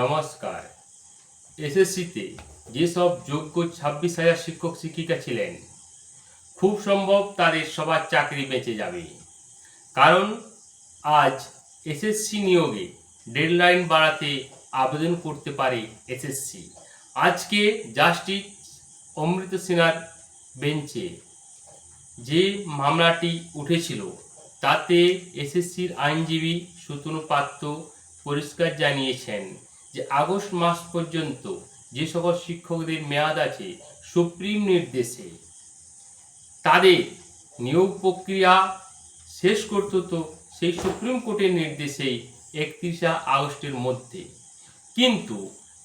নমস্কার। এসএসসিতে যেসব যোগ্য 26,000 শিক্ষক শিক্ষিকা ছিলেন, খুব সম্ভব তাদের সবার চাকরি বেঁচে যাবে। কারণ আজ এসএসসি নিয়োগে ডেডলাইন বাড়াতে আবেদন করতে পারে এসএসসি। আজকে জাস্টিস অমৃতা সিনহার বেঞ্চে যে মামলাটি উঠেছিল তাতে এসএসসির আইনজীবী সুতনু পাত্র পরিষ্কার জানিয়েছেন যে আগস্ট মাস পর্যন্ত যে সকল শিক্ষকদের মেয়াদ আছে সুপ্রিম নির্দেশে তাদের নিয়োগ প্রক্রিয়া শেষ করতে হতো সেই সুপ্রিম কোর্টের নির্দেশেই 31শে আগস্টের মধ্যে। কিন্তু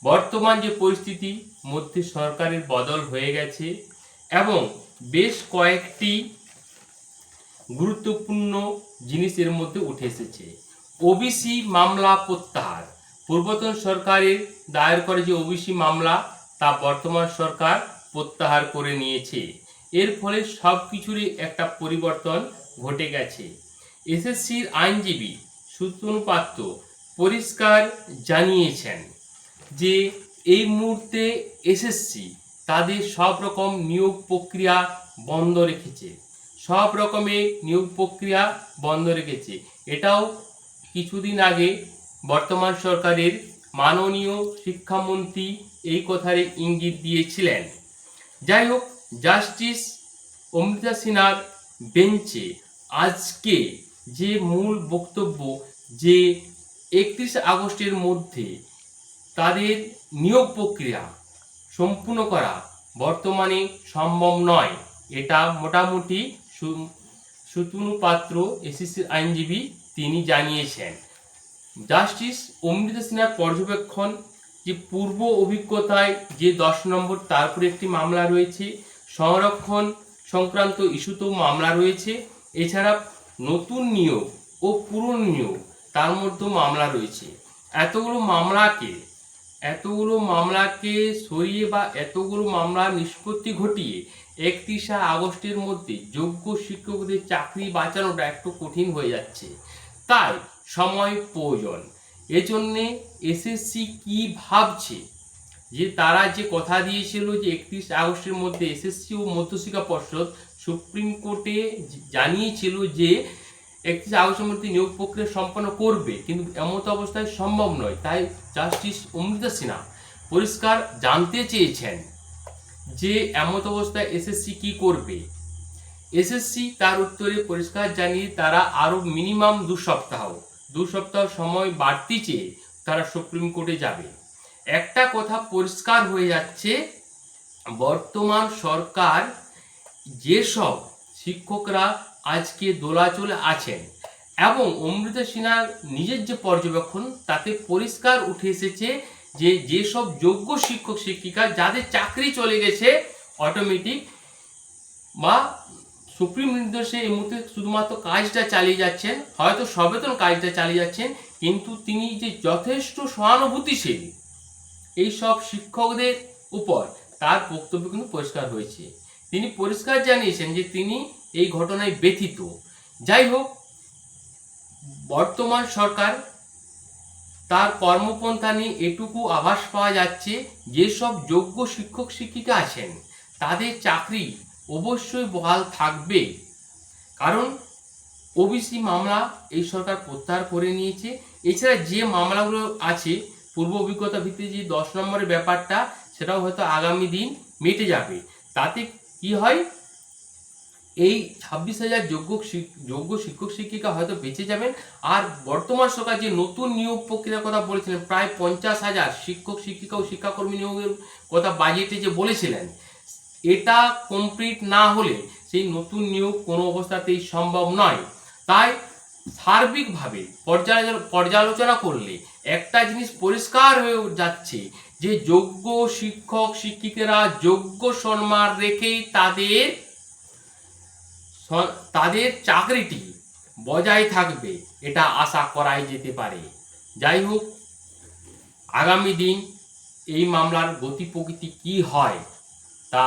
বর্তমান যে পরিস্থিতি মধ্যে সরকারের বদল হয়ে গেছে এবং বেশ কয়েকটি গুরুত্বপূর্ণ জিনিস এর মধ্যে উঠে এসেছে। ওবিসি মামলা প্রত্যাহার, পূর্বতন সরকারের দায়ের করে যে ওবিসি মামলা তা বর্তমান সরকার প্রত্যাহার করে নিয়েছে। এর ফলে সব কিছুরই একটা পরিবর্তন ঘটে গেছে। এসএসসির আইনজীবী সুতনু পাত্র পরিষ্কার জানিয়েছেন যে এই মুহূর্তে এসএসসি তাদের সব রকম নিয়োগ প্রক্রিয়া বন্ধ রেখেছে, সব রকমের নিয়োগ প্রক্রিয়া বন্ধ রেখেছে। এটাও কিছুদিন আগে বর্তমান সরকারের মাননীয় শিক্ষামন্ত্রী এই কথার ইঙ্গিত দিয়েছিলেন। যাই হোক, জাস্টিস অমৃতা সিনহার বেঞ্চে আজকে যে মূল বক্তব্য যে 31 আগস্টের মধ্যে তাদের নিয়োগ প্রক্রিয়া সম্পূর্ণ করা বর্তমানে সম্ভব নয়, এটা মোটামুটি সুতনু পাত্র এসএসসির আইনজীবী তিনি জানিয়েছেন। জাস্টিস অমৃতা সিনহার পর্যবেক্ষণ যে পূর্ব অভিজ্ঞতায় যে 10 নম্বর তারপরে একটি মামলা রয়েছে, সংরক্ষণ সংক্রান্ত ইস্যুতেও মামলা রয়েছে, এছাড়া নতুন নিয়োগ ও পুরনো নিয়োগ তার মধ্যেও মামলা রয়েছে। এতগুলো মামলাকে সরিয়ে বা এতগুলো মামলা নিষ্পত্তি ঘটিয়ে 31শে আগস্টের মধ্যে যোগ্য শিক্ষকদের চাকরি বাঁচানোটা একটু কঠিন হয়ে যাচ্ছে, তাই সময় প্রয়োজন। এজন্যে এসএসসি কি ভাবছে যে তারা যে কথা দিয়েছিল যে 31 আগস্টের মধ্যে এসএসসি ও মধ্যশিক্ষা পর্ষদ সুপ্রিম কোর্টে জানিয়েছিল যে 31 আগস্টের মধ্যে নিয়োগ প্রক্রিয়া সম্পন্ন করবে, কিন্তু এমত অবস্থায় সম্ভব নয়। তাই জাস্টিস অমৃতা সিনহা পরিষ্কার জানতে চেয়েছেন যে এমত অবস্থায় এসএসসি কি করবে। এসএসসি তার উত্তরে পরিষ্কার জানিয়ে তারা আরো মিনিমাম 2 সপ্তাহ সময় বাড়তি চেয়ে তারা সুপ্রিম কোর্টে যাবে। একটা কথা পরিষ্কার হয়ে যাচ্ছে, বর্তমান সরকার যেসব শিক্ষকরা আজকে দোলাচলে আছেন এবং অমৃতা সিনহার নিজের যে পর্যবেক্ষণ তাতে পরিষ্কার উঠে এসেছে যে যেসব যোগ্য শিক্ষক শিক্ষিকা যাদের চাকরি চলে গেছে অটোমেটিক বা সুপ্রিম নির্দেশে এই মুহূর্তে শুধুমাত্র কাজটা চালিয়ে যাচ্ছেন, হয়তো সবেতন কাজটা চালিয়ে যাচ্ছেন, কিন্তু তিনি যে যথেষ্ট সহানুভূতিশীল এই সব শিক্ষকদের উপর তার বক্তব্য কিন্তু পরিষ্কার হয়েছে। তিনি পরিষ্কার জানিয়েছেন যে তিনি এই ঘটনায় ব্যথিত। যাই হোক, বর্তমান সরকার তার কর্মপন্থা নিয়ে এটুকু আভাস পাওয়া যাচ্ছে যেসব যোগ্য শিক্ষক শিক্ষিকা আছেন তাদের চাকরি অবশ্যই বহাল থাকবে, কারণ ওবিসি মামলা এই সরকার প্রত্যাহার করে নিয়েছে। এছাড়া যে মামলাগুলো আছে পূর্ব অভিজ্ঞতা ভিত্তিতে যে 10 নম্বরের ব্যাপারটা সেটাও হয়তো আগামী দিন মিটে যাবে। তাতে কি হয়, এই 26,000 যোগ্য শিক্ষক শিক্ষিকা হয়তো বেঁচে যাবেন। আর বর্তমান সরকার যে নতুন নিয়োগ প্রক্রিয়ার কথা বলেছিলেন, প্রায় 50,000 শিক্ষক শিক্ষিকা ও শিক্ষাকর্মী নিয়োগের কথা বাজেটে যে বলেছিলেন, এটা কমপ্লিট না হলে সেই নতুন নিয়োগ কোনো অবস্থাতেই সম্ভব নয়। তাই সার্বিকভাবে পর্যালোচনা করলে একটা জিনিস পরিষ্কার হয়ে যাচ্ছে যে যোগ্য শিক্ষক শিক্ষিকারা যোগ্য সম্মান রেখেই তাদের চাকরিটি বজায় থাকবে, এটা আশা করাই যেতে পারে। যাই হোক, আগামী দিন এই মামলার গতি প্রকৃতি কী হয় তা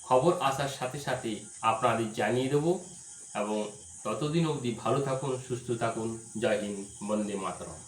খবর আসার সাথে সাথে আপনাদের জানিয়ে দেব। এবং ততদিন অবধি ভালো থাকুন, সুস্থ থাকুন। জয় হিন্দ, বন্দে মাতরম।